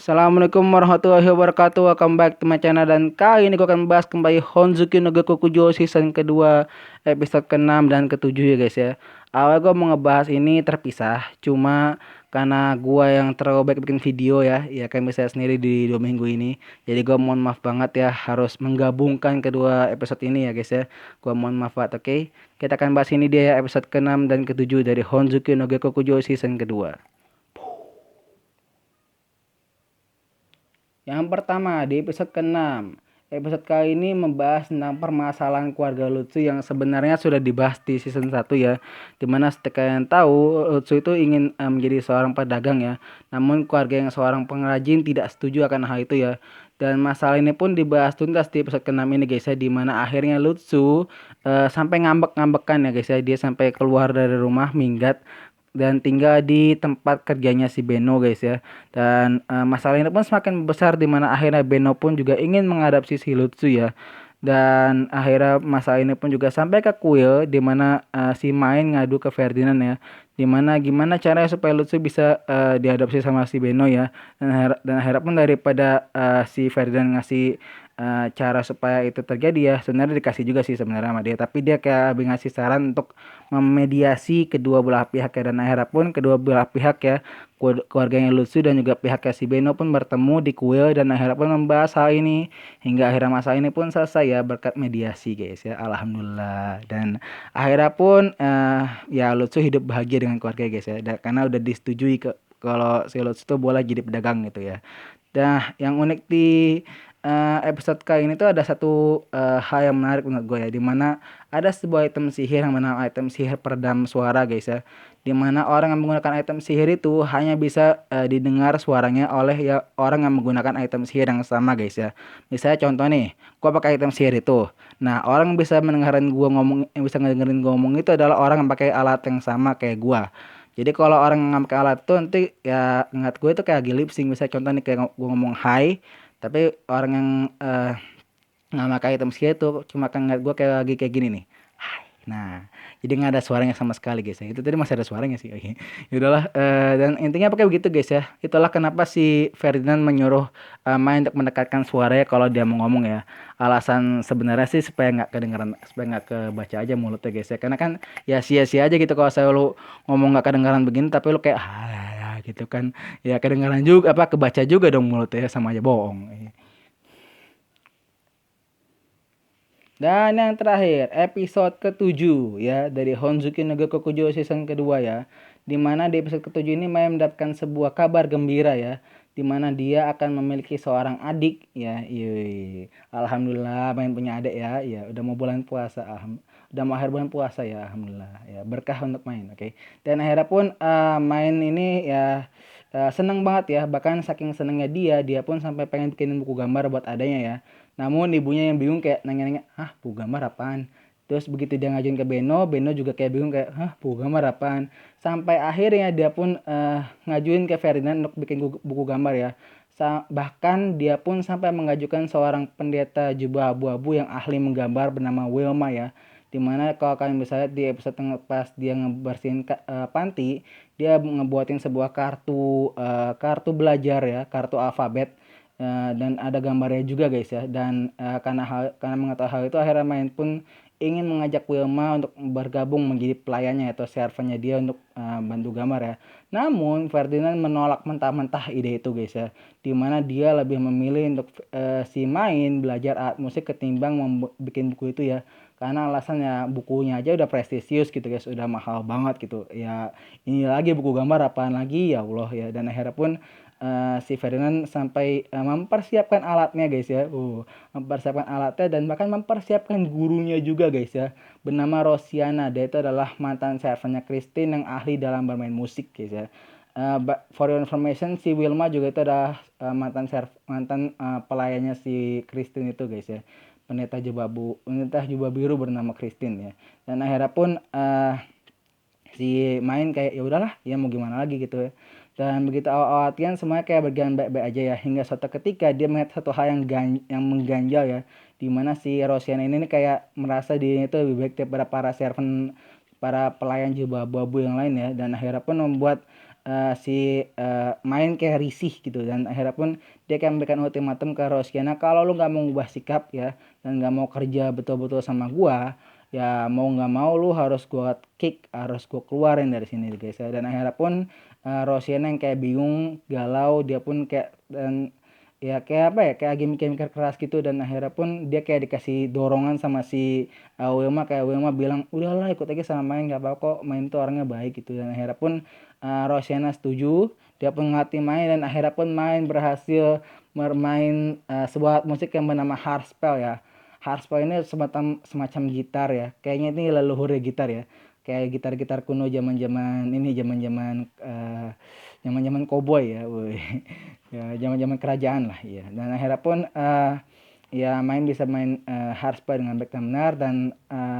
Assalamualaikum warahmatullahi wabarakatuh. Welcome back to my channel, dan kali ini gue akan bahas kembali Honzuki no Gokukujo season kedua, episode ke-6 dan ke-7 ya guys ya. Awalnya gue mau ngebahas ini terpisah, cuma karena gue yang terlalu baik bikin video ya kan bisa sendiri di 2 minggu ini. Jadi gue mohon maaf banget ya harus menggabungkan kedua episode ini ya guys ya. Gue mohon maaf banget, oke. Kita akan bahas ini dia ya, episode ke-6 dan ke-7 dari Honzuki no Gokukujo season kedua. Yang pertama di episode ke-6. Episode kali ini membahas tentang permasalahan keluarga Lutsu yang sebenarnya sudah dibahas di season 1 ya. Dimana seperti kalian tahu, Lutsu itu ingin menjadi seorang pedagang ya. Namun keluarga yang seorang pengrajin tidak setuju akan hal itu ya. Dan masalah ini pun dibahas tuntas di episode ke-6 ini guys ya. Dimana akhirnya Lutsu sampai ngambek-ngambekan ya guys ya. Dia sampai keluar dari rumah minggat dan tinggal di tempat kerjanya si Beno guys ya. Dan masalah ini pun semakin besar di mana akhirnya Beno pun juga ingin mengadopsi si Lutsu ya. Dan akhirnya masalah ini pun juga sampai ke Kuil di mana si Main ngadu ke Ferdinand ya. Dimana gimana caranya supaya Lutsu bisa diadopsi sama si Beno ya. Dan akhirnya pun daripada si Ferdinand ngasih cara supaya itu terjadi ya, sebenarnya dikasih juga sih sebenarnya sama dia, tapi dia kayak lebih ngasih saran untuk memediasi kedua belah pihak ya. Dan akhirnya pun kedua belah pihak ya, keluarganya Lutsu dan juga pihaknya si Beno pun bertemu di kuil dan akhirnya pun membahas hal ini hingga akhirnya masalah ini pun selesai ya berkat mediasi guys ya, alhamdulillah. Dan akhirnya pun ya Lutsu hidup bahagia dengan keluarga guys ya, karena udah disetujui kalau si Lutsu tuh boleh jadi pedagang gitu ya. Nah, yang unik di episode kali ini tuh ada satu hal yang menarik menurut gue ya, dimana ada sebuah item sihir yang bernama item sihir peredam suara guys ya, dimana orang yang menggunakan item sihir itu hanya bisa didengar suaranya oleh ya orang yang menggunakan item sihir yang sama guys ya. Misalnya contoh nih, gue pakai item sihir itu, nah orang yang bisa mendengarin gue ngomong, yang bisa ngedengerin gue ngomong itu adalah orang yang pakai alat yang sama kayak gue. Jadi kalau orang yang pakai alat itu nanti ya ingat gue itu kayak lagi lip sync. Misalnya contoh nih kayak gue ngomong hi, tapi orang yang nggak pakai item skill itu cuma kan ngeliat gue kayak lagi kayak gini nih. Hai. Nah, jadi nggak ada suaranya sama sekali guys ya. Itu tadi masih ada suaranya sih. Oke. Ya udahlah, dan intinya pakai begitu guys ya. Itulah kenapa si Ferdinand menyuruh Main untuk mendekatkan suaranya kalau dia mau ngomong ya. Alasan sebenarnya sih supaya nggak kedengeran, supaya nggak kebaca aja mulutnya guys ya. Karena kan ya sia-sia aja gitu kalau saya lu ngomong nggak kedengeran begini tapi lu kayak gitu kan, ya kedengaran juga apa kebaca juga dong mulutnya, sama aja bohong. Dan yang terakhir, episode ke-7 ya dari Honzuki no Gokukujo season kedua ya. Dimana di episode ke-7 ini Mai mendapatkan sebuah kabar gembira ya. Dimana dia akan memiliki seorang adik ya. Yui. Alhamdulillah Mai punya adik ya. Ya udah mau bulan puasa. Udah mau akhir bulan puasa ya. Alhamdulillah. Ya berkah untuk Main, oke. Dan akhirnya pun Main ini ya seneng banget ya. Bahkan saking senengnya dia pun sampai pengen bikin buku gambar buat adanya ya. Namun ibunya yang bingung kayak nanya-nanya, "Hah, buku gambar apaan?" Terus begitu dia ngajuin ke Beno, Beno juga kayak bingung kayak, "Hah, buku gambar apaan?" Sampai akhirnya dia pun ngajuin ke Ferdinand untuk bikin buku gambar ya. Bahkan dia pun sampai mengajukan seorang pendeta jubah abu-abu yang ahli menggambar bernama Wilma ya. Dimana kalau kalian bisa lihat di episode pas dia ngebersihin panti, dia ngebuatin sebuah kartu belajar ya, kartu alfabet. Dan ada gambarnya juga guys ya. Dan karena mengetahui hal itu akhirnya Main pun ingin mengajak Wilma untuk bergabung menjadi pelayannya atau servernya dia untuk bantu gambar ya. Namun Ferdinand menolak mentah-mentah ide itu guys ya, dimana dia lebih memilih untuk si Main belajar alat musik ketimbang bikin buku itu ya. Karena alasannya bukunya aja udah prestisius gitu guys, udah mahal banget gitu ya. Ini lagi buku gambar apaan lagi ya Allah ya. Dan akhirnya pun si Ferdinand sampai mempersiapkan alatnya guys ya. Mempersiapkan alatnya dan bahkan mempersiapkan gurunya juga guys ya. Bernama Rosiana. Dia itu adalah mantan servernya Christine yang ahli dalam bermain musik guys ya. For your information, si Wilma juga itu adalah mantan pelayannya si Christine itu guys ya. Pendeta jubah biru bernama Christine ya. Dan akhirnya pun si Main kayak ya udahlah ya mau gimana lagi gitu ya. Dan begitu awal latihan semuanya kayak berjalan baik-baik aja ya, hingga suatu ketika dia melihat satu hal yang mengganjal ya, dimana si Rosiana ini kayak merasa dirinya itu lebih baik daripada para pelayan jubah abu-abu yang lain ya. Dan akhirnya pun membuat main kayak risih gitu, dan akhirnya pun dia kayak memberikan ultimatum ke Rosciana, kalau lu nggak mau ngubah sikap ya dan nggak mau kerja betul-betul sama gua, ya mau nggak mau lu harus gua kick, harus gua keluarin dari sini guys ya. Dan akhirnya pun Rosciana yang kayak bingung, galau, dia pun kayak, dan ya kayak apa ya, kayak mikir keras gitu, dan akhirnya pun dia kayak dikasih dorongan sama si Wilma, kayak Wilma bilang udahlah ikut aja sama main, nggak apa kok, main tuh orangnya baik gitu. Dan akhirnya pun Rosiana setuju, dia pun ngelatih main, dan akhirnya pun main berhasil bermain sebuah musik yang bernama hardspell ya. Hardspell ini semacam gitar ya, kayaknya ini leluhur gitar ya, kayak gitar-gitar kuno zaman-zaman ini, zaman-zaman zaman-zaman koboi ya, woy. Ya zaman-zaman kerajaan lah ya. Dan akhirnya pun ya bisa main hardspell dengan baik dan benar, dan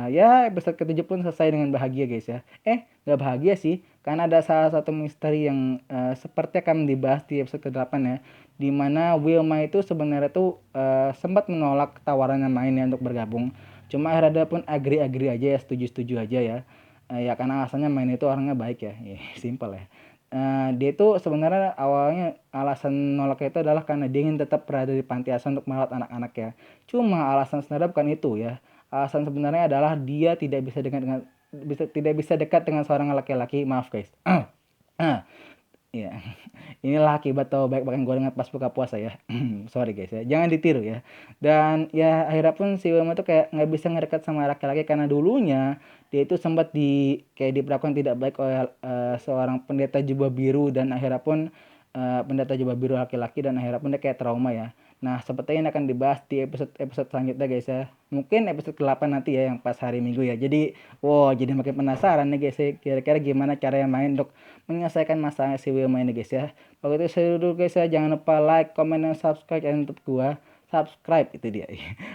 ya episode ke-7 pun selesai dengan bahagia guys ya. Nggak bahagia sih, karena ada salah satu misteri yang seperti akan dibahas di episode ke-8 ya, dimana Wilma itu sebenarnya tuh sempat menolak tawarannya main ya untuk bergabung, cuma akhirnya dia pun agree aja ya, setuju aja ya. Ya karena alasannya main itu orangnya baik ya, simple ya. Dia itu sebenarnya awalnya alasan nolaknya itu adalah karena dia ingin tetap berada di panti asuhan untuk merawat anak-anak ya. Cuma alasan sebenarnya bukan itu ya. Alasan sebenarnya adalah dia tidak bisa dekat dengan seorang laki-laki. Maaf guys. Iya. Inilah akibat tahu baik makan gorengan pas buka puasa ya. Sorry guys ya. Jangan ditiru ya. Dan ya akhirnya pun si Wilma tuh kayak nggak bisa ngedekat sama laki-laki, karena dulunya dia itu sempat kayak diperlakukan tidak baik oleh seorang pendeta jubah biru, dan akhirnya pun pendeta jubah biru laki-laki, dan akhirnya pun dia kayak trauma ya. Nah, sepertinya ini akan dibahas di episode selanjutnya guys ya. Mungkin episode ke-8 nanti ya, yang pas hari Minggu ya. Jadi, wow, jadi makin penasaran nih guys ya, kira-kira gimana cara yang main untuk menyelesaikan masalah si Wilma ini guys ya. Kalau itu saya dulu guys ya, jangan lupa like, comment, dan subscribe channel YouTube gua. Subscribe itu dia.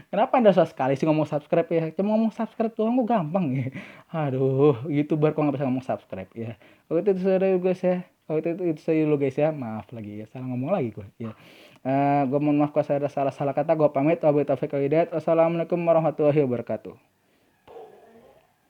Kenapa anda susah sekali sih ngomong subscribe ya? Cuma ngomong subscribe doang kok gampang ya. Aduh, YouTuber kok nggak bisa ngomong subscribe ya. Kalau itu saya dulu guys ya. Kalau itu saya dulu guys ya. Maaf lagi ya, salah ngomong lagi gue ya. Gue mohon maaf kalau saya ada salah kata. Gue pamit. Wabillahi taufiq wal hidayah. Wassalamualaikum warahmatullahi wabarakatuh.